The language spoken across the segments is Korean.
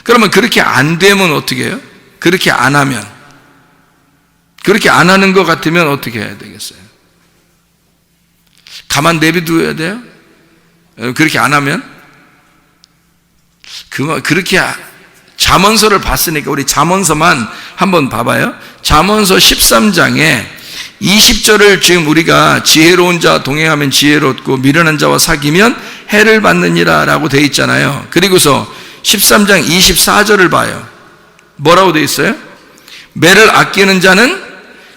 그러면 그렇게 안 되면 어떻게 해요? 그렇게 안 하면, 그렇게 안 하는 것 같으면 어떻게 해야 되겠어요? 가만 내비둬야 돼요? 그렇게 안 하면? 그렇게 잠언서를 봤으니까 우리 잠언서만 한번 봐봐요. 잠언서 13장에 20절을 지금 우리가 지혜로운 자와 동행하면 지혜롭고 미련한 자와 사귀면 해를 받느니라 라고 되어 있잖아요. 그리고서 13장 24절을 봐요. 뭐라고 되어 있어요? 매를 아끼는 자는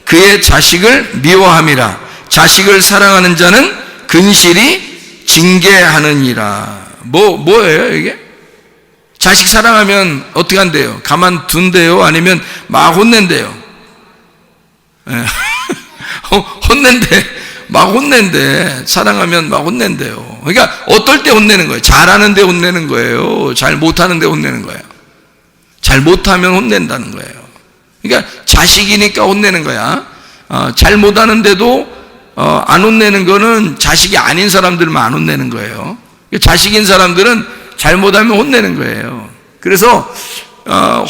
그의 자식을 미워함이라. 자식을 사랑하는 자는 근실이 징계하느니라. 뭐예요 이게? 자식 사랑하면 어떻게 한대요? 가만 둔대요? 아니면 막 혼낸대요? 혼낸대. 막 혼낸대. 사랑하면 막 혼낸대요. 그러니까 어떨 때 혼내는 거예요? 잘하는데 혼내는 거예요? 잘 못하는데 혼내는 거예요? 잘 못하면 혼낸다는 거예요. 그러니까 자식이니까 혼내는 거야. 잘 못하는데도 안 혼내는 거는 자식이 아닌 사람들만 안 혼내는 거예요. 자식인 사람들은 잘못하면 혼내는 거예요. 그래서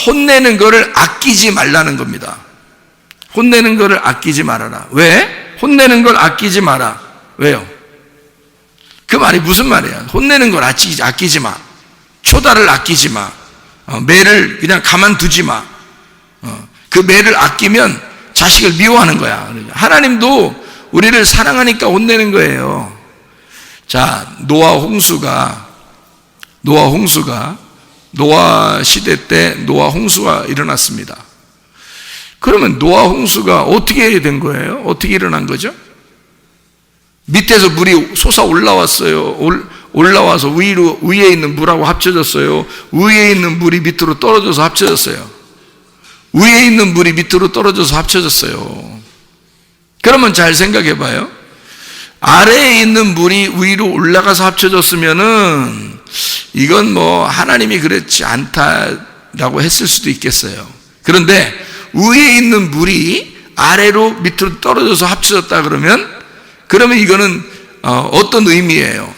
혼내는 거를 아끼지 말라는 겁니다. 혼내는 거를 아끼지 말아라. 왜? 혼내는 걸 아끼지 마라. 왜요? 그 말이 무슨 말이야? 혼내는 걸 아끼지 마. 초다를 아끼지 마. 매를 그냥 가만두지 마. 그 매를 아끼면 자식을 미워하는 거야. 하나님도 우리를 사랑하니까 혼내는 거예요. 자, 노아 시대 때 노아 홍수가 일어났습니다. 그러면 노아 홍수가 어떻게 된 거예요? 어떻게 일어난 거죠? 밑에서 물이 솟아 올라왔어요. 올라와서 위에 있는 물하고 합쳐졌어요. 위에 있는 물이 밑으로 떨어져서 합쳐졌어요. 위에 있는 물이 밑으로 떨어져서 합쳐졌어요. 그러면 잘 생각해 봐요. 아래에 있는 물이 위로 올라가서 합쳐졌으면은 이건 뭐 하나님이 그렇지 않다라고 했을 수도 있겠어요. 그런데 위에 있는 물이 아래로 밑으로 떨어져서 합쳐졌다 그러면 이거는 어떤 의미예요?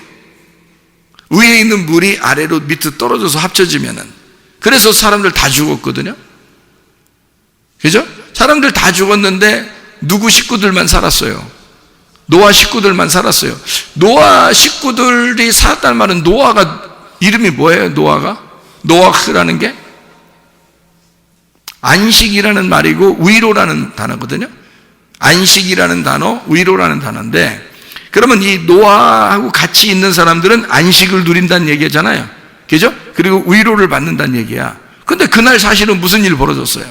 위에 있는 물이 아래로 밑으로 떨어져서 합쳐지면은, 그래서 사람들 다 죽었거든요. 그죠? 사람들 다 죽었는데 누구 식구들만 살았어요? 노아 식구들만 살았어요. 노아 식구들이 살았다는 말은 노아가 이름이 뭐예요? 노아흐라는 게 안식이라는 말이고 위로라는 단어거든요. 안식이라는 단어, 위로라는 단어인데, 그러면 이 노아하고 같이 있는 사람들은 안식을 누린다는 얘기잖아요. 그죠? 그리고 위로를 받는다는 얘기야. 근데 그날 사실은 무슨 일 벌어졌어요?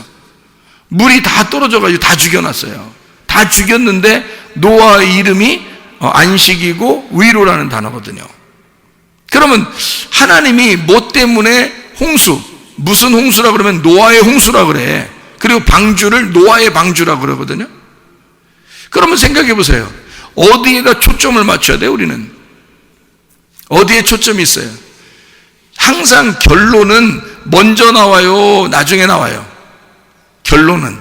물이 다 떨어져가지고 다 죽여놨어요. 다 죽였는데 노아의 이름이 안식이고 위로라는 단어거든요. 그러면 하나님이 뭐 때문에 무슨 홍수라 그러면 노아의 홍수라 그래. 그리고 방주를 노아의 방주라 그러거든요. 그러면 생각해 보세요. 어디에다 초점을 맞춰야 돼요, 우리는? 어디에 초점이 있어요? 항상 결론은 먼저 나와요, 나중에 나와요? 결론은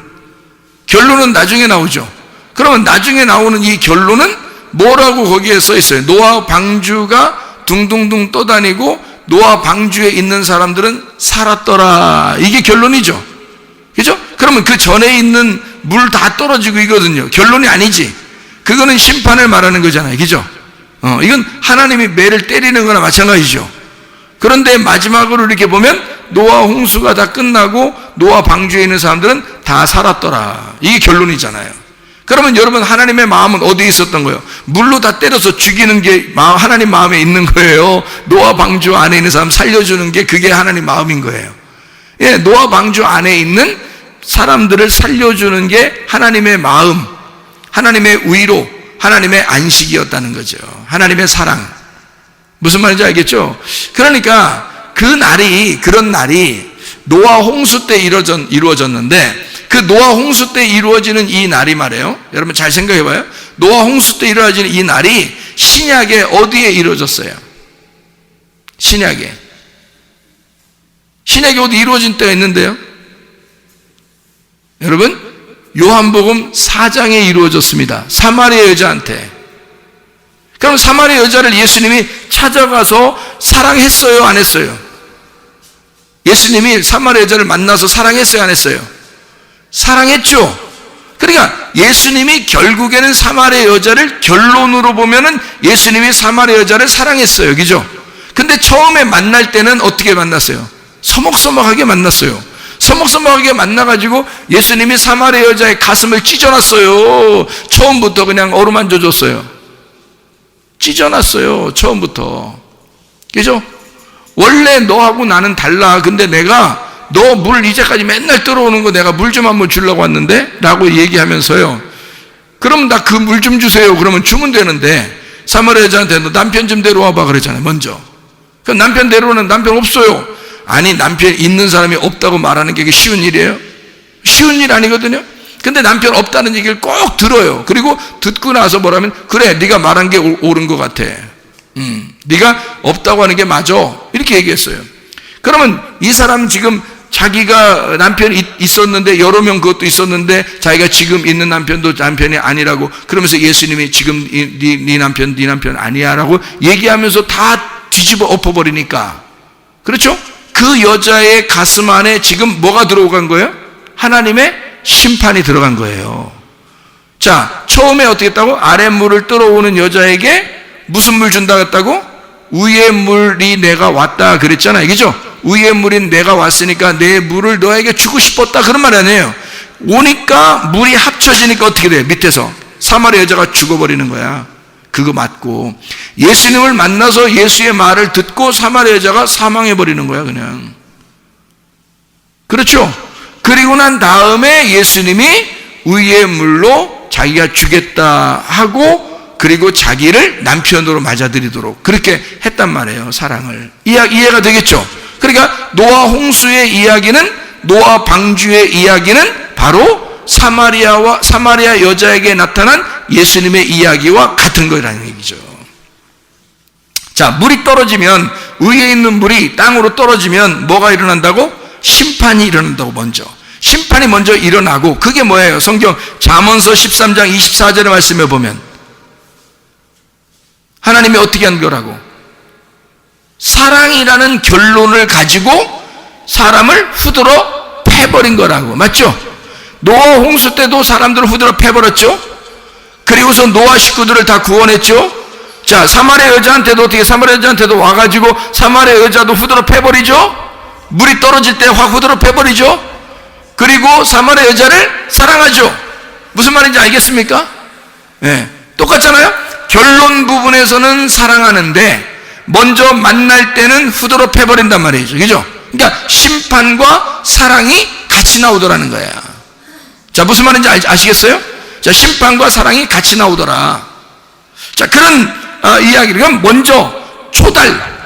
나중에 나오죠. 그러면 나중에 나오는 이 결론은 뭐라고 거기에 써 있어요? 노아 방주가 둥둥둥 떠다니고 노아 방주에 있는 사람들은 살았더라. 이게 결론이죠. 그죠? 그러면 그 전에 있는 물 다 떨어지고 이거든요. 결론이 아니지. 그거는 심판을 말하는 거잖아요. 그죠? 이건 하나님이 매를 때리는 거나 마찬가지죠. 그런데 마지막으로 이렇게 보면 노아 홍수가 다 끝나고 노아 방주에 있는 사람들은 다 살았더라. 이게 결론이잖아요. 그러면 여러분, 하나님의 마음은 어디에 있었던 거예요? 물로 다 때려서 죽이는 게 하나님 마음에 있는 거예요. 노아 방주 안에 있는 사람 살려주는 게 그게 하나님 마음인 거예요. 예, 노아 방주 안에 있는 사람들을 살려주는 게 하나님의 마음, 하나님의 위로, 하나님의 안식이었다는 거죠. 하나님의 사랑. 무슨 말인지 알겠죠? 그러니까 그런 날이 노아 홍수 때 이루어졌는데, 그 노아 홍수 때 이루어지는 이 날이 말이에요. 여러분 잘 생각해 봐요. 노아 홍수 때 이루어지는 이 날이 신약에 어디에 이루어졌어요? 신약에 어디 이루어진 때가 있는데요. 여러분, 요한복음 4장에 이루어졌습니다. 사마리아 여자한테. 그럼 사마리아 여자를 예수님이 찾아가서 사랑했어요, 안 했어요? 예수님이 사마리아 여자를 만나서 사랑했어요, 안 했어요? 사랑했죠. 그러니까 예수님이 결국에는 사마리아 여자를, 결론으로 보면은 예수님이 사마리아 여자를 사랑했어요, 그죠? 근데 처음에 만날 때는 어떻게 만났어요? 서먹서먹하게 만났어요. 서먹서먹하게 만나가지고 예수님이 사마리아 여자의 가슴을 찢어놨어요. 처음부터 그냥 어루만져 줬어요. 찢어놨어요, 처음부터. 그죠? 원래 너하고 나는 달라. 근데 내가 너 물 이제까지 맨날 들어오는 거 내가 물 좀 한번 주려고 왔는데? 라고 얘기하면서요. 그럼 나 그 물 좀 주세요. 그러면 주면 되는데, 사마리아 여자한테 너 남편 좀 데려와봐 그랬잖아요, 먼저. 그럼 남편 데려오는, 남편 없어요. 아니, 남편 있는 사람이 없다고 말하는 게 쉬운 일이에요? 쉬운 일 아니거든요. 근데 남편 없다는 얘기를 꼭 들어요. 그리고 듣고 나서 뭐라면, 그래, 네가 말한 게 옳은 것 같아. 네가 없다고 하는 게 맞아. 이렇게 얘기했어요. 그러면 이 사람 지금 자기가 남편이 있었는데, 여러 명 그것도 있었는데, 자기가 지금 있는 남편도 남편이 아니라고, 그러면서 예수님이 지금 네 남편 아니야 라고 얘기하면서 다 뒤집어 엎어버리니까, 그렇죠? 그 여자의 가슴 안에 지금 뭐가 들어간 거예요? 하나님의 심판이 들어간 거예요. 자, 처음에 어떻게 했다고? 아랫물을 들어오는 여자에게 무슨 물 준다 했다고? 위의 물이 내가 왔다 그랬잖아요, 그죠? 위의 물인 내가 왔으니까 내 물을 너에게 주고 싶었다, 그런 말 아니에요. 오니까 물이 합쳐지니까 어떻게 돼? 밑에서 사마리아 여자가 죽어버리는 거야. 그거 맞고, 예수님을 만나서 예수의 말을 듣고 사마리아 여자가 사망해버리는 거야, 그냥. 그렇죠? 그리고 난 다음에 예수님이 위의 물로 자기가 주겠다 하고, 그리고 자기를 남편으로 맞아들이도록 그렇게 했단 말이에요, 사랑을. 이해가 되겠죠? 그러니까 노아 홍수의 이야기는, 노아 방주의 이야기는 바로 사마리아 여자에게 나타난 예수님의 이야기와 같은 거라는 얘기죠. 자, 물이 떨어지면, 위에 있는 물이 땅으로 떨어지면 뭐가 일어난다고? 심판이 일어난다고. 먼저 심판이 먼저 일어나고, 그게 뭐예요? 성경 잠언서 13장 24절의 말씀에 보면 하나님이 어떻게 한 거라고? 사랑이라는 결론을 가지고 사람을 후드러 패버린 거라고. 맞죠? 노아 홍수 때도 사람들을 후드러 패버렸죠? 그리고서 노아 식구들을 다 구원했죠? 자, 사마리아 여자한테도 어떻게, 사마리아 여자한테도 와가지고 사마리아 여자도 후드러 패버리죠? 물이 떨어질 때 확 후드러 패버리죠? 그리고 사마리아 여자를 사랑하죠? 무슨 말인지 알겠습니까? 네, 똑같잖아요? 결론 부분에서는 사랑하는데 먼저 만날 때는 후드러 패버린단 말이죠, 그죠? 그러니까 심판과 사랑이 같이 나오더라는 거야. 자, 무슨 말인지 아시겠어요? 자, 심판과 사랑이 같이 나오더라. 자, 그런 이야기를, 먼저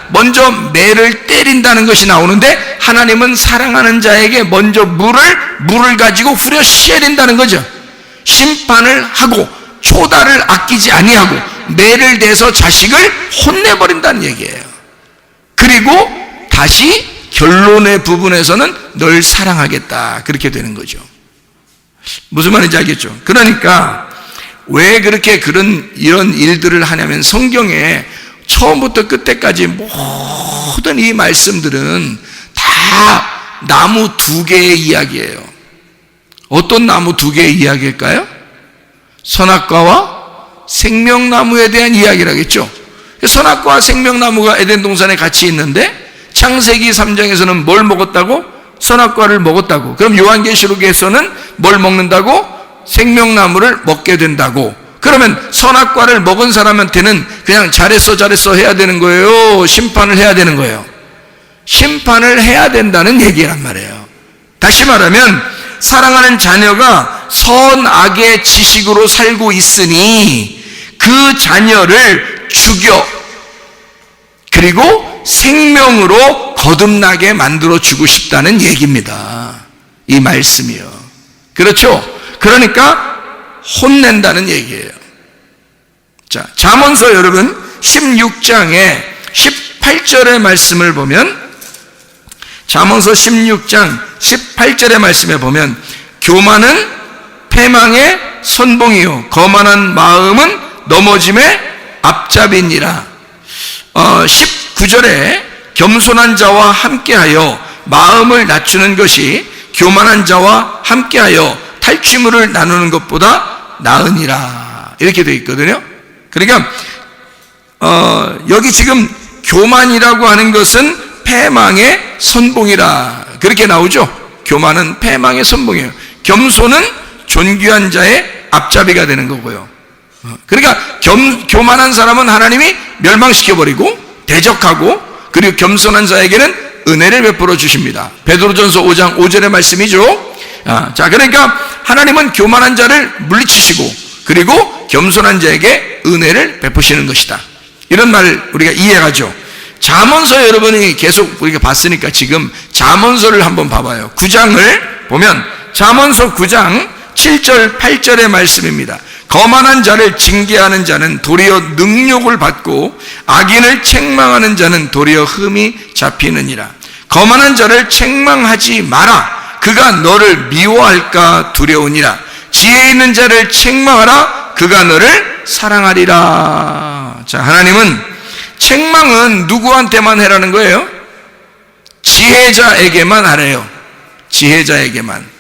먼저 매를 때린다는 것이 나오는데, 하나님은 사랑하는 자에게 먼저 물을 가지고 후려 씌어낸다는 거죠. 심판을 하고 초달을 아끼지 아니하고 매를 대서 자식을 혼내버린다는 얘기예요. 그리고 다시 결론의 부분에서는 널 사랑하겠다, 그렇게 되는 거죠. 무슨 말인지 알겠죠? 그러니까 왜 그렇게 이런 일들을 하냐면, 성경에 처음부터 끝까지 모든 이 말씀들은 다 나무 두 개의 이야기예요. 어떤 나무 두 개의 이야기일까요? 선악과와 생명나무에 대한 이야기라겠죠. 선악과와 생명나무가 에덴 동산에 같이 있는데, 창세기 3장에서는 뭘 먹었다고? 선악과를 먹었다고. 그럼 요한계시록에서는 뭘 먹는다고? 생명나무를 먹게 된다고. 그러면 선악과를 먹은 사람한테는 그냥 잘했어 해야 되는 거예요? 심판을 해야 되는 거예요? 심판을 해야 된다는 얘기란 말이에요. 다시 말하면, 사랑하는 자녀가 선악의 지식으로 살고 있으니 그 자녀를 죽여, 그리고 생명으로 거듭나게 만들어 주고 싶다는 얘기입니다, 이 말씀이요. 그렇죠? 그러니까 혼낸다는 얘기예요. 자, 잠언서 여러분 16장에 18절의 말씀을 보면, 잠언서 16장 18절의 말씀에 보면, 교만은 패망의 선봉이요 거만한 마음은 넘어짐의 앞잡이니라. 19절에 겸손한 자와 함께하여 마음을 낮추는 것이 교만한 자와 함께하여 탈취물을 나누는 것보다 나으니라. 이렇게 되어 있거든요. 그러니까 여기 지금 교만이라고 하는 것은 패망의 선봉이라 그렇게 나오죠. 교만은 패망의 선봉이에요. 겸손은 존귀한 자의 앞잡이가 되는 거고요. 그러니까 교만한 사람은 하나님이 멸망시켜버리고 대적하고, 그리고 겸손한 자에게는 은혜를 베풀어 주십니다. 베드로전서 5장 5절의 말씀이죠. 자, 그러니까 하나님은 교만한 자를 물리치시고, 그리고 겸손한 자에게 은혜를 베푸시는 것이다. 이런 말 우리가 이해하죠. 잠언서 여러분이 계속 우리가 봤으니까 지금 잠언서를 한번 봐봐요. 9장을 보면 잠언서 9장 7절 8절의 말씀입니다. 거만한 자를 징계하는 자는 도리어 능욕을 받고 악인을 책망하는 자는 도리어 흠이 잡히느니라. 거만한 자를 책망하지 마라. 그가 너를 미워할까 두려우니라. 지혜 있는 자를 책망하라. 그가 너를 사랑하리라. 자, 하나님은 책망은 누구한테만 해라는 거예요? 지혜자에게만 하래요. 지혜자에게만.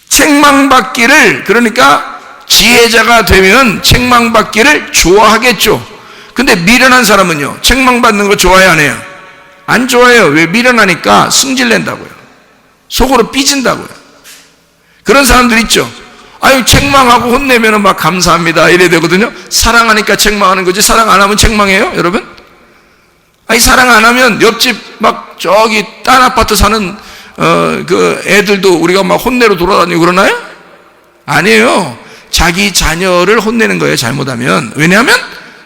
책망받기를, 그러니까 지혜자가 되면 책망받기를 좋아하겠죠. 근데 미련한 사람은요, 책망받는 거 좋아해 안 해요? 안 좋아해요. 왜? 미련하니까 승질낸다고요. 속으로 삐진다고요. 그런 사람들 있죠. 아유, 책망하고 혼내면 막 감사합니다 이래야 되거든요. 사랑하니까 책망하는 거지, 사랑 안 하면 책망해요 여러분? 아니, 사랑 안 하면 옆집 막 저기 딴 아파트 사는 그 애들도 우리가 막 혼내러 돌아다니고 그러나요? 아니에요. 자기 자녀를 혼내는 거예요, 잘못하면. 왜냐하면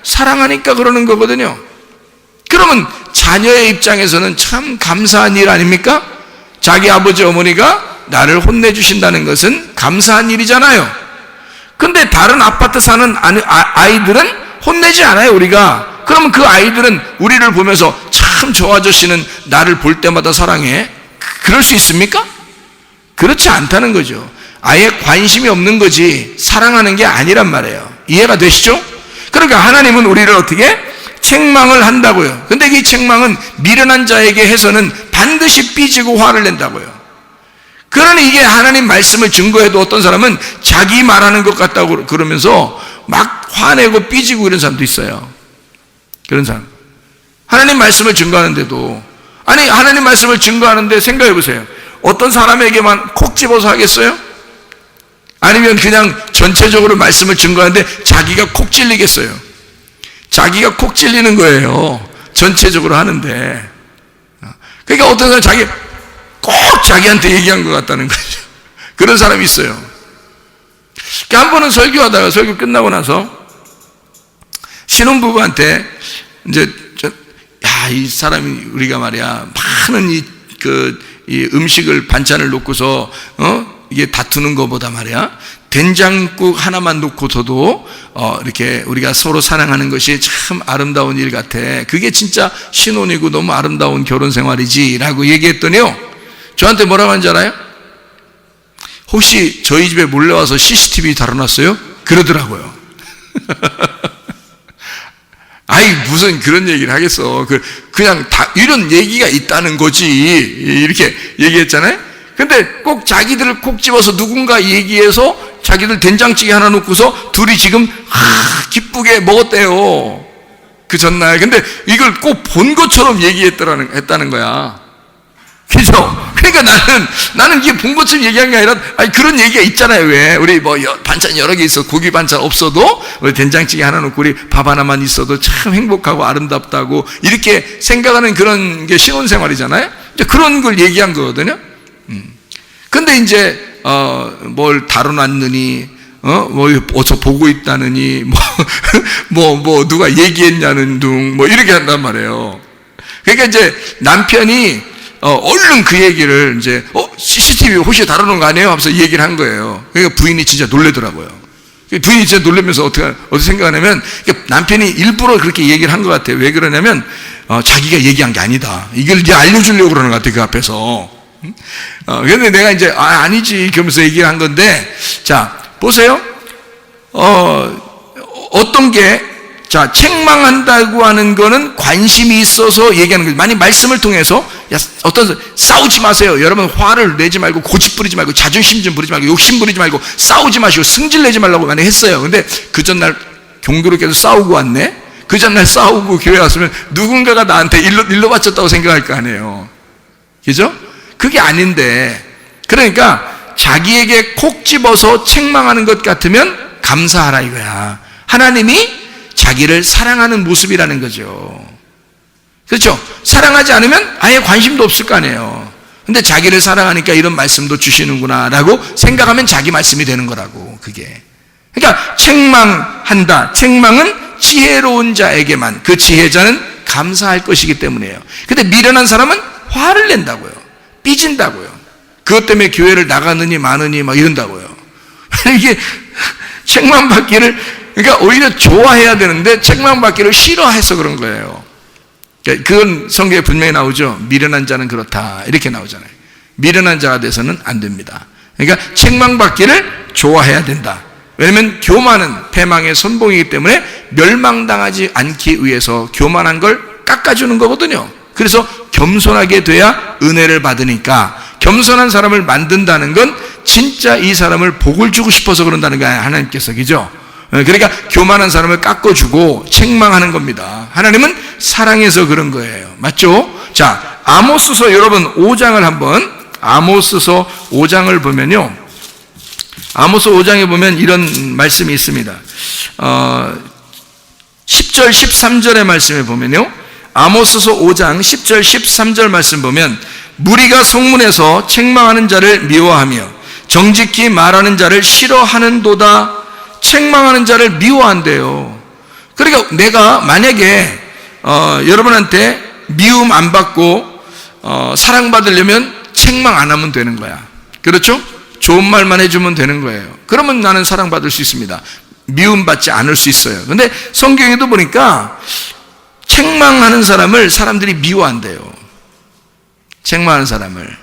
사랑하니까 그러는 거거든요. 그러면 자녀의 입장에서는 참 감사한 일 아닙니까? 자기 아버지 어머니가 나를 혼내주신다는 것은 감사한 일이잖아요. 근데 다른 아파트 사는 아이들은 혼내지 않아요, 우리가. 그러면 그 아이들은 우리를 보면서 참 저 아저씨는 나를 볼 때마다 사랑해. 그럴 수 있습니까? 그렇지 않다는 거죠. 아예 관심이 없는 거지 사랑하는 게 아니란 말이에요. 이해가 되시죠? 그러니까 하나님은 우리를 어떻게? 책망을 한다고요. 근데 이 책망은 미련한 자에게 해서는 반드시 삐지고 화를 낸다고요. 그러니 이게 하나님 말씀을 증거해도 어떤 사람은 자기 말하는 것 같다고 그러면서 막 화내고 삐지고 이런 사람도 있어요. 그런 사람. 하나님 말씀을 증거하는데도, 아니, 하나님 말씀을 증거하는데 생각해 보세요. 어떤 사람에게만 콕 집어서 하겠어요? 아니면 그냥 전체적으로 말씀을 증거하는데 자기가 콕 찔리겠어요? 자기가 콕 찔리는 거예요. 전체적으로 하는데. 그러니까 어떤 사람 자기 꼭 자기한테 얘기한 것 같다는 거죠. 그런 사람이 있어요. 그러니까 한 번은 설교하다가 설교 끝나고 나서 신혼부부한테 이제 이 사람이 우리가 말이야 많은 이 음식을 반찬을 놓고서 이게 다투는 것보다 말이야 된장국 하나만 놓고서도 이렇게 우리가 서로 사랑하는 것이 참 아름다운 일 같아. 그게 진짜 신혼이고 너무 아름다운 결혼 생활이지라고 얘기했더니요, 저한테 뭐라고 하는지 알아요? 혹시 저희 집에 몰래 와서 CCTV 달아놨어요? 그러더라고요. 아이, 무슨 그런 얘기를 하겠어. 그냥 다 이런 얘기가 있다는 거지. 이렇게 얘기했잖아요. 근데 꼭 자기들을 콕 집어서 누군가 얘기해서 자기들 된장찌개 하나 놓고서 둘이 지금 기쁘게 먹었대요. 그 전날. 근데 이걸 꼭 본 것처럼 했다는 거야. 그죠? 그러니까 나는 이게 본 것처럼 얘기한 게 아니라, 아니, 그런 얘기가 있잖아요. 왜? 우리 반찬 여러 개 있어. 고기 반찬 없어도, 우리 된장찌개 하나 놓고 우리 밥 하나만 있어도 참 행복하고 아름답다고, 이렇게 생각하는 그런 게 신혼생활이잖아요? 이제 그런 걸 얘기한 거거든요? 근데 이제, 뭘 다뤄놨느니, 어서 보고 있다느니, 누가 얘기했냐는 둥, 이렇게 한단 말이에요. 그러니까 이제 남편이, 얼른 그 얘기를 이제, CCTV 혹시 다루는 거 아니에요? 하면서 얘기를 한 거예요. 그러니까 부인이 진짜 놀래더라고요. 부인이 진짜 놀라면서 어떻게 생각하냐면, 남편이 일부러 그렇게 얘기를 한 것 같아요. 왜 그러냐면, 자기가 얘기한 게 아니다. 이걸 이제 알려주려고 그러는 것 같아요. 그 앞에서. 근데 내가 이제, 아니지. 그러면서 얘기를 한 건데, 자, 보세요. 어떤 게, 자, 책망한다고 하는 거는 관심이 있어서 얘기하는 거죠. 만약 말씀을 통해서 야, 싸우지 마세요. 여러분 화를 내지 말고 고집 부리지 말고 자존심 좀 부리지 말고 욕심 부리지 말고 싸우지 마시고 승질 내지 말라고 많이 했어요. 근데 그 전날 종교롭게도 싸우고 왔네? 그 전날 싸우고 교회 왔으면 누군가가 나한테 일로 바쳤다고 생각할 거 아니에요. 그죠? 그게 아닌데, 그러니까 자기에게 콕 집어서 책망하는 것 같으면 감사하라 이거야. 하나님이 자기를 사랑하는 모습이라는 거죠. 그렇죠? 사랑하지 않으면 아예 관심도 없을 거 아니에요. 근데 자기를 사랑하니까 이런 말씀도 주시는구나 라고 생각하면 자기 말씀이 되는 거라고, 그게. 그러니까 책망한다. 책망은 지혜로운 자에게만, 그 지혜자는 감사할 것이기 때문이에요. 근데 미련한 사람은 화를 낸다고요. 삐진다고요. 그것 때문에 교회를 나가느니 마느니 막 이런다고요. 이게 책망받기를, 그러니까 오히려 좋아해야 되는데 책망받기를 싫어해서 그런 거예요. 그건 성경에 분명히 나오죠. 미련한 자는 그렇다 이렇게 나오잖아요. 미련한 자가 돼서는 안 됩니다. 그러니까 책망받기를 좋아해야 된다. 왜냐하면 교만은 패망의 선봉이기 때문에 멸망당하지 않기 위해서 교만한 걸 깎아주는 거거든요. 그래서 겸손하게 돼야 은혜를 받으니까, 겸손한 사람을 만든다는 건 진짜 이 사람을 복을 주고 싶어서 그런다는 거예요, 하나님께서. 그죠? 그러니까 교만한 사람을 깎아주고 책망하는 겁니다. 하나님은 사랑해서 그런 거예요. 맞죠? 자, 아모스서 여러분 5장을 한번, 아모스서 5장을 보면요, 아모스 5장에 보면 이런 말씀이 있습니다. 10절 13절의 말씀에 보면요, 아모스서 5장 10절 13절 말씀 보면, 무리가 성문에서 책망하는 자를 미워하며 정직히 말하는 자를 싫어하는도다. 책망하는 자를 미워한대요. 그러니까 내가 만약에 여러분한테 미움 안 받고 사랑받으려면 책망 안 하면 되는 거야. 그렇죠? 좋은 말만 해주면 되는 거예요. 그러면 나는 사랑받을 수 있습니다. 미움받지 않을 수 있어요. 근데 성경에도 보니까 책망하는 사람을 사람들이 미워한대요. 책망하는 사람을.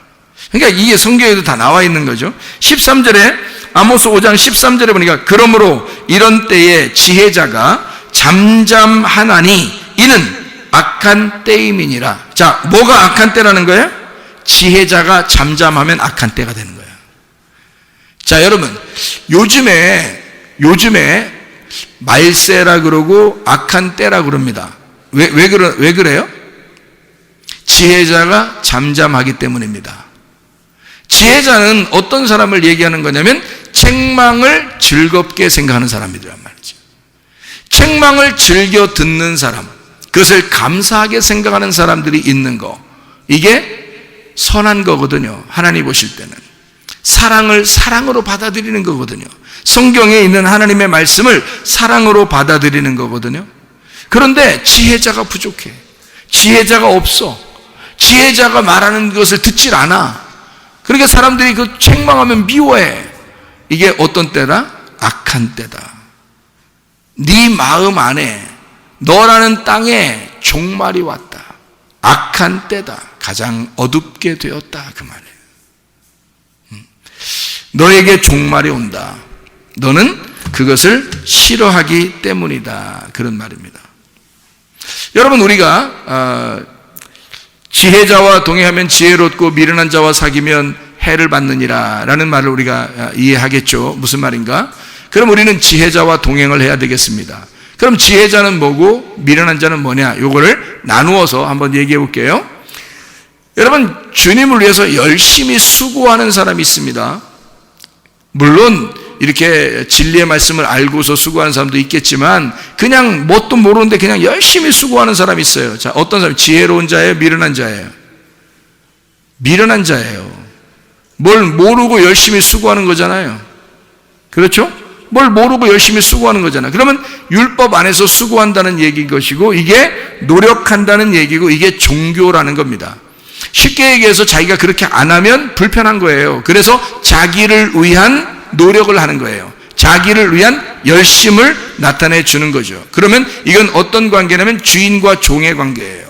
그러니까 이게 성경에도 다 나와 있는 거죠. 13절에, 아모스 5장 13절에 보니까, 그러므로 이런 때에 지혜자가 잠잠하나니 이는 악한 때임이니라. 자, 뭐가 악한 때라는 거예요? 지혜자가 잠잠하면 악한 때가 되는 거예요. 자, 여러분, 요즘에 말세라 그러고 악한 때라 그럽니다. 왜 그래요? 지혜자가 잠잠하기 때문입니다. 지혜자는 어떤 사람을 얘기하는 거냐면 책망을 즐겁게 생각하는 사람이란 말이죠. 책망을 즐겨 듣는 사람, 그것을 감사하게 생각하는 사람들이 있는 거, 이게 선한 거거든요. 하나님 보실 때는 사랑을 사랑으로 받아들이는 거거든요. 성경에 있는 하나님의 말씀을 사랑으로 받아들이는 거거든요. 그런데 지혜자가 부족해. 지혜자가 없어. 지혜자가 말하는 것을 듣질 않아. 그러니까 사람들이 그 책망하면 미워해. 이게 어떤 때다? 악한 때다. 네 마음 안에, 너라는 땅에 종말이 왔다. 악한 때다. 가장 어둡게 되었다, 그 말이에요. 너에게 종말이 온다. 너는 그것을 싫어하기 때문이다, 그런 말입니다. 여러분, 우리가 지혜자와 동행하면 지혜롭고 미련한 자와 사귀면 해를 받느니라 라는 말을 우리가 이해하겠죠. 무슨 말인가? 그럼 우리는 지혜자와 동행을 해야 되겠습니다. 그럼 지혜자는 뭐고 미련한 자는 뭐냐? 요거를 나누어서 한번 얘기해 볼게요. 여러분, 주님을 위해서 열심히 수고하는 사람이 있습니다. 물론 이렇게 진리의 말씀을 알고서 수고하는 사람도 있겠지만 그냥 뭣도 모르는데 그냥 열심히 수고하는 사람이 있어요. 자, 어떤 사람? 지혜로운 자예요? 미련한 자예요? 미련한 자예요. 뭘 모르고 열심히 수고하는 거잖아요. 그렇죠? 뭘 모르고 열심히 수고하는 거잖아요. 그러면 율법 안에서 수고한다는 얘기인 것이고, 이게 노력한다는 얘기고, 이게 종교라는 겁니다. 쉽게 얘기해서 자기가 그렇게 안 하면 불편한 거예요. 그래서 자기를 위한 노력을 하는 거예요. 자기를 위한 열심을 나타내 주는 거죠. 그러면 이건 어떤 관계냐면 주인과 종의 관계예요.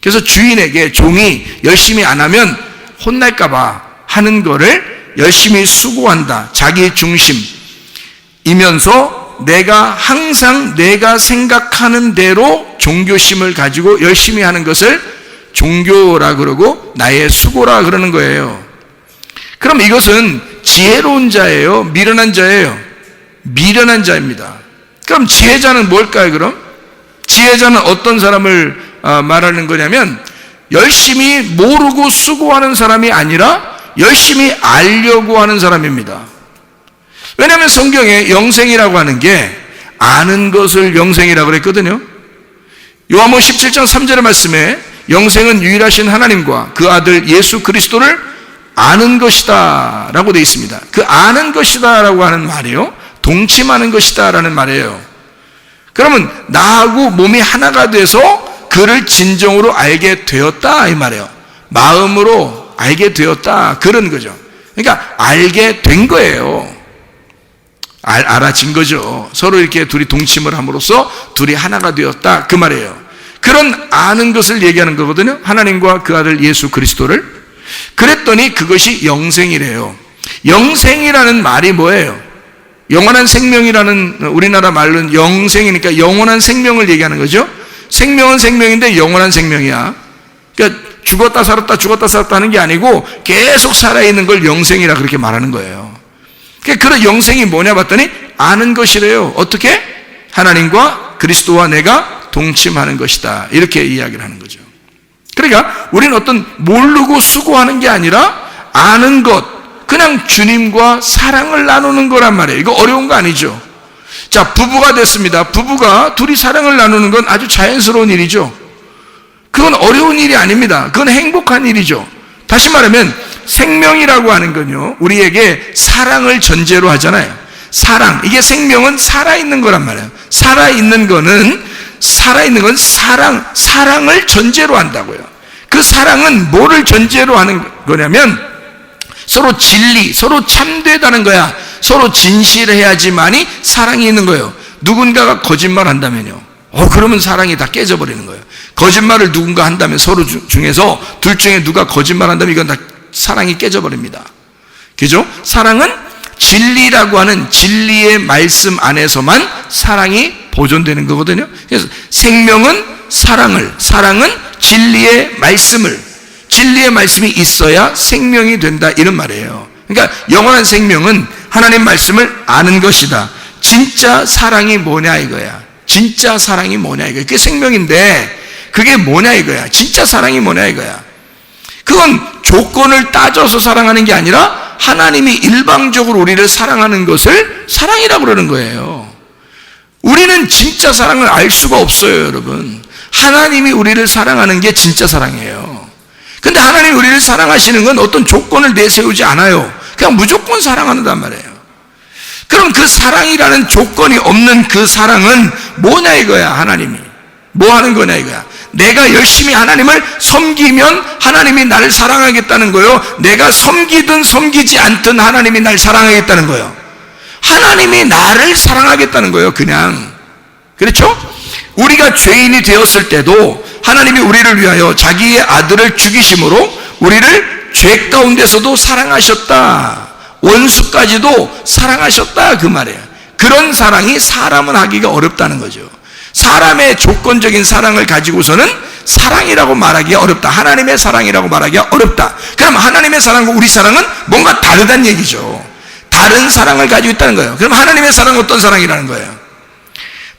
그래서 주인에게 종이 열심히 안 하면 혼날까 봐 하는 거를 열심히 수고한다. 자기 중심이면서 내가 항상 내가 생각하는 대로 종교심을 가지고 열심히 하는 것을 종교라 그러고 나의 수고라 그러는 거예요. 그럼 이것은 지혜로운 자예요? 미련한 자예요? 미련한 자입니다. 그럼 지혜자는 뭘까요, 그럼? 지혜자는 어떤 사람을 말하는 거냐면 열심히 모르고 수고하는 사람이 아니라 열심히 알려고 하는 사람입니다. 왜냐하면 성경에 영생이라고 하는 게 아는 것을 영생이라고 그랬거든요. 요한복음 17장 3절의 말씀에 영생은 유일하신 하나님과 그 아들 예수 그리스도를 아는 것이다 라고 되어 있습니다. 그 아는 것이다 라고 하는 말이요, 동침하는 것이다 라는 말이에요. 그러면 나하고 몸이 하나가 돼서 그를 진정으로 알게 되었다 이 말이에요. 마음으로 알게 되었다 그런 거죠. 그러니까 알게 된 거예요. 알아진 거죠. 서로 이렇게 둘이 동침을 함으로써 둘이 하나가 되었다 그 말이에요. 그런 아는 것을 얘기하는 거거든요. 하나님과 그 아들 예수 그리스도를. 그랬더니 그것이 영생이래요. 영생이라는 말이 뭐예요? 영원한 생명이라는 우리나라 말로는 영생이니까 영원한 생명을 얘기하는 거죠. 생명은 생명인데 영원한 생명이야. 그러니까 죽었다 살았다 하는 게 아니고 계속 살아있는 걸 영생이라 그렇게 말하는 거예요. 그러니까 그런 영생이 뭐냐 봤더니 아는 것이래요. 어떻게? 하나님과 그리스도와 내가 동침하는 것이다 이렇게 이야기를 하는 거죠. 그러니까 우리는 어떤 모르고 수고하는 게 아니라 아는 것, 그냥 주님과 사랑을 나누는 거란 말이에요. 이거 어려운 거 아니죠. 자, 부부가 됐습니다. 부부가 둘이 사랑을 나누는 건 아주 자연스러운 일이죠. 그건 어려운 일이 아닙니다. 그건 행복한 일이죠. 다시 말하면 생명이라고 하는 건요, 우리에게 사랑을 전제로 하잖아요. 사랑, 이게 생명은 살아있는 거란 말이에요. 살아있는 건 사랑을 전제로 한다고요. 그 사랑은 뭐를 전제로 하는 거냐면 서로 진리, 서로 참되다는 거야. 서로 진실해야지만이 사랑이 있는 거예요. 누군가가 거짓말 한다면요, 그러면 사랑이 다 깨져버리는 거예요. 거짓말을 누군가 한다면 서로 중에서 둘 중에 누가 거짓말 한다면 이건 다 사랑이 깨져버립니다. 그죠? 사랑은 진리라고 하는 진리의 말씀 안에서만 사랑이 보존되는 거거든요. 그래서 생명은 사랑은 진리의 말씀이 있어야 생명이 된다 이런 말이에요. 그러니까 영원한 생명은 하나님 말씀을 아는 것이다. 진짜 사랑이 뭐냐 이거야. 진짜 사랑이 뭐냐 이거야. 그게 생명인데 그게 뭐냐 이거야. 진짜 사랑이 뭐냐 이거야. 그건 조건을 따져서 사랑하는 게 아니라 하나님이 일방적으로 우리를 사랑하는 것을 사랑이라고 그러는 거예요. 우리는 진짜 사랑을 알 수가 없어요, 여러분. 하나님이 우리를 사랑하는 게 진짜 사랑이에요. 근데 하나님이 우리를 사랑하시는 건 어떤 조건을 내세우지 않아요. 그냥 무조건 사랑한단 말이에요. 그럼 그 사랑이라는 조건이 없는 그 사랑은 뭐냐 이거야. 하나님이 뭐 하는 거냐 이거야. 내가 열심히 하나님을 섬기면 하나님이 나를 사랑하겠다는 거예요. 내가 섬기든 섬기지 않든 하나님이 나를 사랑하겠다는 거예요. 하나님이 나를 사랑하겠다는 거예요. 그냥. 그렇죠? 우리가 죄인이 되었을 때도 하나님이 우리를 위하여 자기의 아들을 죽이심으로 우리를 죄 가운데서도 사랑하셨다. 원수까지도 사랑하셨다 그 말이에요. 그런 사랑이 사람은 하기가 어렵다는 거죠. 사람의 조건적인 사랑을 가지고서는 사랑이라고 말하기가 어렵다. 하나님의 사랑이라고 말하기가 어렵다. 그럼 하나님의 사랑과 우리 사랑은 뭔가 다르다는 얘기죠. 다른 사랑을 가지고 있다는 거예요. 그럼 하나님의 사랑은 어떤 사랑이라는 거예요?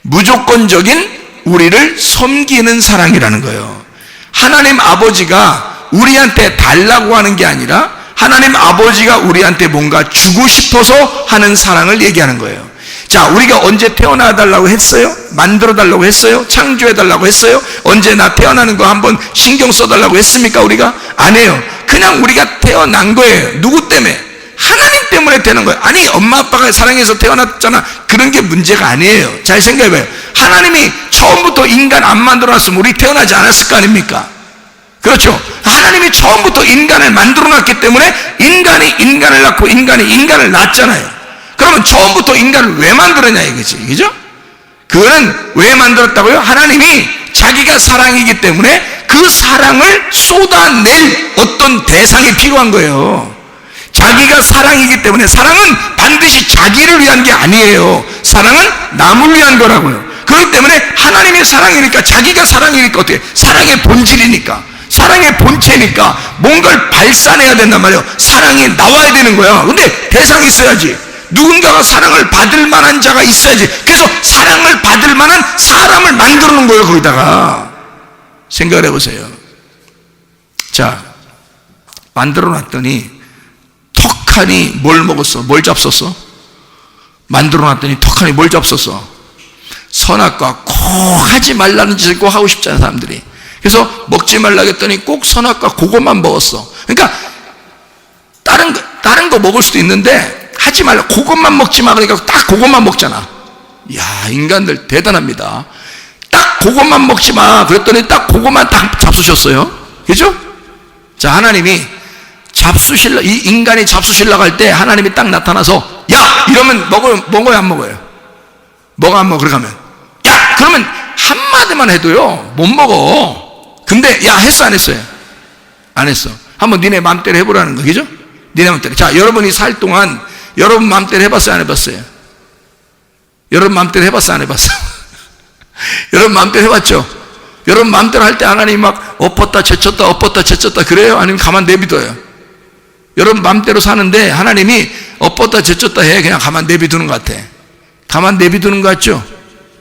무조건적인 우리를 섬기는 사랑이라는 거예요. 하나님 아버지가 우리한테 달라고 하는 게 아니라 하나님 아버지가 우리한테 뭔가 주고 싶어서 하는 사랑을 얘기하는 거예요. 자, 우리가 언제 태어나달라고 했어요? 만들어달라고 했어요? 창조해달라고 했어요? 언제 나 태어나는 거 한번 신경 써달라고 했습니까? 우리가? 안 해요. 그냥 우리가 태어난 거예요. 누구 때문에? 하나님 때문에 태어난 거예요. 아니, 엄마 아빠가 사랑해서 태어났잖아. 그런 게 문제가 아니에요. 잘 생각해봐요. 하나님이 처음부터 인간 안 만들어놨으면 우리 태어나지 않았을 거 아닙니까? 그렇죠? 하나님이 처음부터 인간을 만들어놨기 때문에 인간이 인간을 낳고 인간이 인간을 낳았잖아요. 그러면 처음부터 인간을 왜 만들었냐 이거지. 그죠? 그거는 왜 만들었다고요? 하나님이 자기가 사랑이기 때문에 그 사랑을 쏟아낼 어떤 대상이 필요한 거예요. 자기가 사랑이기 때문에 사랑은 반드시 자기를 위한 게 아니에요. 사랑은 남을 위한 거라고요. 그렇기 때문에 하나님의 사랑이니까 자기가 사랑이니까 어떻게? 사랑의 본질이니까. 사랑의 본체니까 뭔가를 발산해야 된단 말이에요. 사랑이 나와야 되는 거야. 근데 대상이 있어야지. 누군가가 사랑을 받을 만한 자가 있어야지. 그래서 사랑을 받을 만한 사람을 만들어 놓은 거예요. 거기다가 생각을 해보세요. 자, 만들어 놨더니 턱하니 뭘 먹었어? 뭘 잡섰어? 만들어 놨더니 턱하니 뭘 잡섰어? 선악과 꼭 하지 말라는 짓을 꼭 하고 싶잖아, 사람들이. 그래서 먹지 말라 했더니 꼭 선악과 그것만 먹었어. 그러니까 다른 거 먹을 수도 있는데 하지 말라, 그것만 먹지 마. 그러니까 딱 그것만 먹잖아. 이야, 인간들 대단합니다. 딱 그것만 먹지 마. 그랬더니 딱 그것만 딱 잡수셨어요. 그죠? 자, 하나님이 이 인간이 잡수시려고 할 때 하나님이 딱 나타나서 야! 이러면 먹어요, 안 먹어요? 먹어, 안 먹어? 그렇게 하면 야! 그러면 한마디만 해도요 못 먹어. 근데 야, 했어, 안 했어요? 안 했어. 한번 니네 맘대로 해보라는 거, 그죠? 니네 맘대로. 자, 여러분이 살 동안 여러분 맘대로 해봤어요, 안 해봤어요? 여러분 맘대로 해봤어, 안 해봤어? 여러분 맘대로 해봤죠? 여러분 맘대로 할 때 하나님이 막 엎었다 제쳤다 엎었다 제쳤다 그래요? 아니면 가만 내비둬요? 여러분 맘대로 사는데 하나님이 엎었다 제쳤다 해. 그냥 가만 내비두는 것 같아. 가만 내비두는 것 같죠?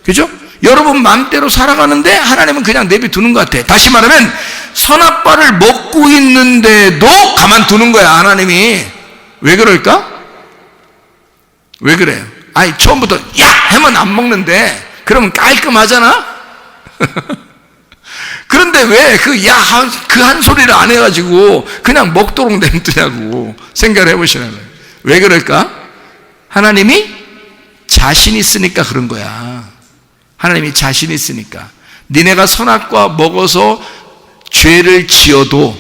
그죠? 여러분 맘대로 살아가는데 하나님은 그냥 내비두는 것 같아. 다시 말하면 선악과를 먹고 있는데도 가만두는 거야, 하나님이. 왜 그럴까? 왜 그래요? 아니, 처음부터 야! 하면 안 먹는데 그러면 깔끔하잖아? 그런데 왜 그 한 소리를 안 해가지고 그냥 먹도록 냅두냐고 생각을 해보시는 거예요. 왜 그럴까? 하나님이 자신 있으니까 그런 거야. 하나님이 자신 있으니까. 니네가 선악과 먹어서 죄를 지어도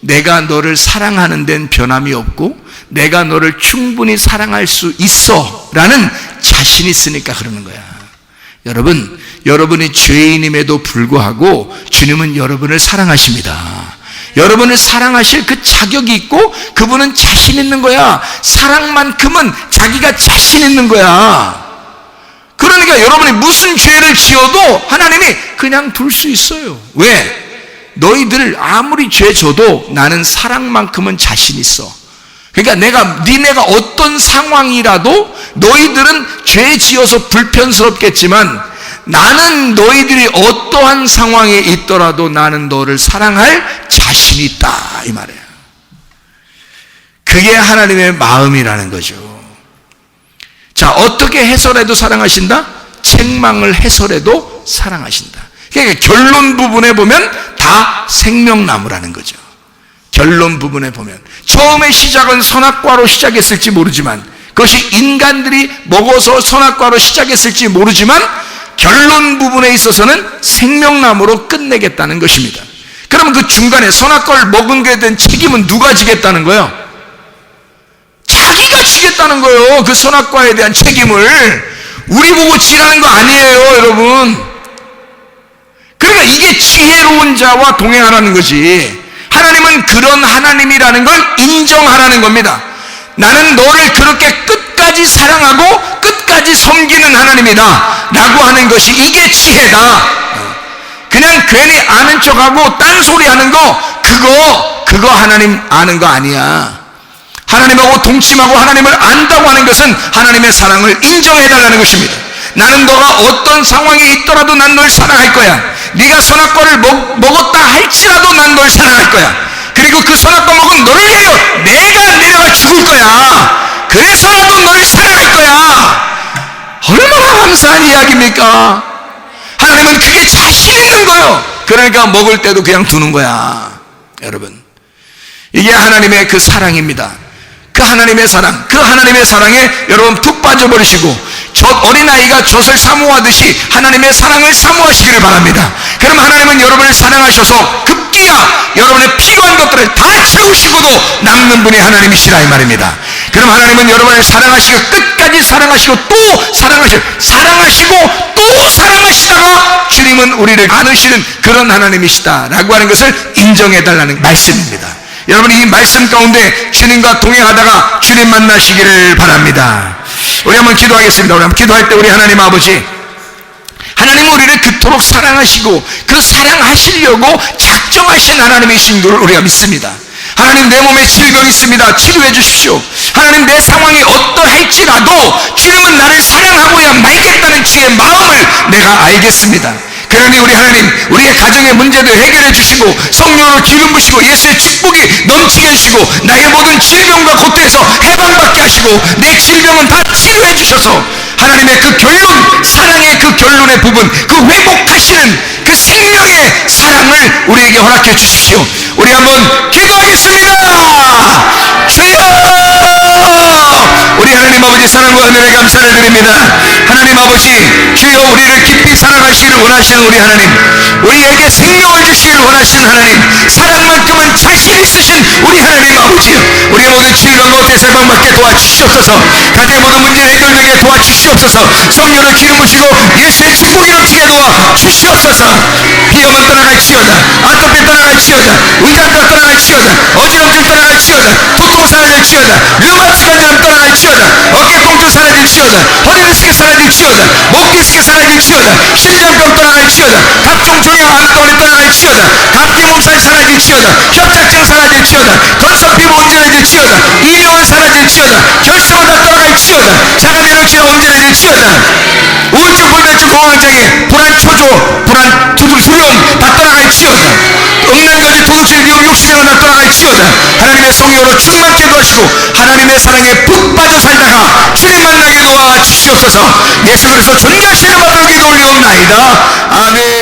내가 너를 사랑하는 데는 변함이 없고 내가 너를 충분히 사랑할 수 있어 라는 자신이 있으니까 그러는 거야. 여러분, 여러분이 죄인임에도 불구하고 주님은 여러분을 사랑하십니다. 여러분을 사랑하실 그 자격이 있고 그분은 자신 있는 거야. 사랑만큼은 자기가 자신 있는 거야. 그러니까 여러분이 무슨 죄를 지어도 하나님이 그냥 둘 수 있어요. 왜? 너희들 아무리 죄 져도 나는 사랑만큼은 자신 있어. 그러니까 니네가 어떤 상황이라도 너희들은 죄 지어서 불편스럽겠지만 나는 너희들이 어떠한 상황에 있더라도 나는 너를 사랑할 자신이 있다, 이 말이에요. 그게 하나님의 마음이라는 거죠. 자, 어떻게 해설해도 사랑하신다? 책망을 해설해도 사랑하신다. 그러니까 결론 부분에 보면 다 생명나무라는 거죠. 결론 부분에 보면 처음에 시작은 선악과로 시작했을지 모르지만 그것이 인간들이 먹어서 선악과로 시작했을지 모르지만 결론 부분에 있어서는 생명나무로 끝내겠다는 것입니다. 그러면 그 중간에 선악과를 먹은 것에 대한 책임은 누가 지겠다는 거예요? 자기가 지겠다는 거예요. 그 선악과에 대한 책임을 우리 보고 지라는 거 아니에요, 여러분. 그러니까 이게 지혜로운 자와 동행하라는 거지. 하나님은 그런 하나님이라는 걸 인정하라는 겁니다. 나는 너를 그렇게 끝까지 사랑하고 끝까지 섬기는 하나님이다 라고 하는 것이 이게 지혜다. 그냥 괜히 아는 척하고 딴소리 하는 거 그거 하나님 아는 거 아니야. 하나님하고 동침하고 하나님을 안다고 하는 것은 하나님의 사랑을 인정해달라는 것입니다. 나는 너가 어떤 상황에 있더라도 난 널 사랑할 거야. 네가 선악과를 먹었다 할지라도 난 널 사랑할 거야. 그리고 그 선악과 먹은 너를 위하여 내가 내려가 죽을 거야. 그래서라도 너를 사랑할 거야. 얼마나 감사한 이야기입니까? 하나님은 그게 자신 있는 거예요. 그러니까 먹을 때도 그냥 두는 거야. 여러분, 이게 하나님의 그 사랑입니다. 그 하나님의 사랑, 그 하나님의 사랑에 여러분 푹 빠져버리시고 어린아이가 젖을 사모하듯이 하나님의 사랑을 사모하시기를 바랍니다. 그럼 하나님은 여러분을 사랑하셔서 급기야 여러분의 필요한 것들을 다 채우시고도 남는 분이 하나님이시라 이 말입니다. 그럼 하나님은 여러분을 사랑하시고 끝까지 사랑하시고 또 사랑하시고 또 사랑하시다가 주님은 우리를 안으시는 그런 하나님이시다 라고 하는 것을 인정해달라는 말씀입니다. 여러분, 이 말씀 가운데 주님과 동행하다가 주님 만나시기를 바랍니다. 우리 한번 기도하겠습니다. 우리 한번 기도할 때 우리 하나님 아버지, 하나님은 우리를 그토록 사랑하시고 그 사랑하시려고 작정하신 하나님이신 줄 우리가 믿습니다. 하나님, 내 몸에 질병이 있습니다. 치료해 주십시오. 하나님, 내 상황이 어떠할지라도 주님은 나를 사랑하고야 말겠다는 주의 마음을 내가 알겠습니다. 그러니 우리 하나님, 우리의 가정의 문제도 해결해 주시고 성령으로 기름 부시고 예수의 축복이 넘치게 해주시고 나의 모든 질병과 고통에서 해방받게 하시고 내 질병은 다 치료해 주셔서 하나님의 그 결론, 사랑의 그 결론의 부분, 그 회복하시는 그 생명의 사랑을 우리에게 허락해 주십시오. 우리 한번 기도하겠습니다. 주여! 우리 하나님 아버지, 사랑과 은혜에 감사를 드립니다. 하나님 아버지, 주여, 우리를 깊이 사랑하시기를 원하시는 우리 하나님, 우리에게 생명을 주시기를 원하시는 하나님, 사랑만큼은 자신 있으신 우리 하나님 아버지요, 우리의 모든 질병과 어깨에서 해방받게 도와주시옵소서. 가정의 모든 문제 해결되게 도와주시옵소서. 성령으로 기름 부시고 예수의 축복이 넘치게 도와주시옵소서. 비염은 떠나갈지어다, 아토피 떠나갈지어다, 위장병 떠나갈지어다, 어지럼증 떠나갈지어다, 두통 사라질지어다, 류마티스 관절염 떠나갈지어다, 어깨 통증 사라질지어다, 허리 디스크 사라질지어다, 목 디스크 사라질지어다, 심장병 떠나갈지어다, 각종 종양 암덩어리 떠나갈지어다, 감기 몸살 사라질지어다, 협착증 사라질지어다, 건성 피부 온전해질지어다, 이명은 사라질지어다, 결석은 다 떠나갈지어다, 자가면역질환 온전해질지어다, 우울증, 불면증, 공황장애, 불안, 초조, 불안, 두려움 다 떠나갈지어다, 음란거지, 도둑질, 미움, 욕심이란 다 떠나갈지어다. 하나님의 성령으로 충만케 도와시고 하나님의 사랑에 푹 빠져 살다가 주님 만나게 도와주시옵소서. 예수 그리스도 존귀하신 이름으로 기도 올리옵나이다. 아멘.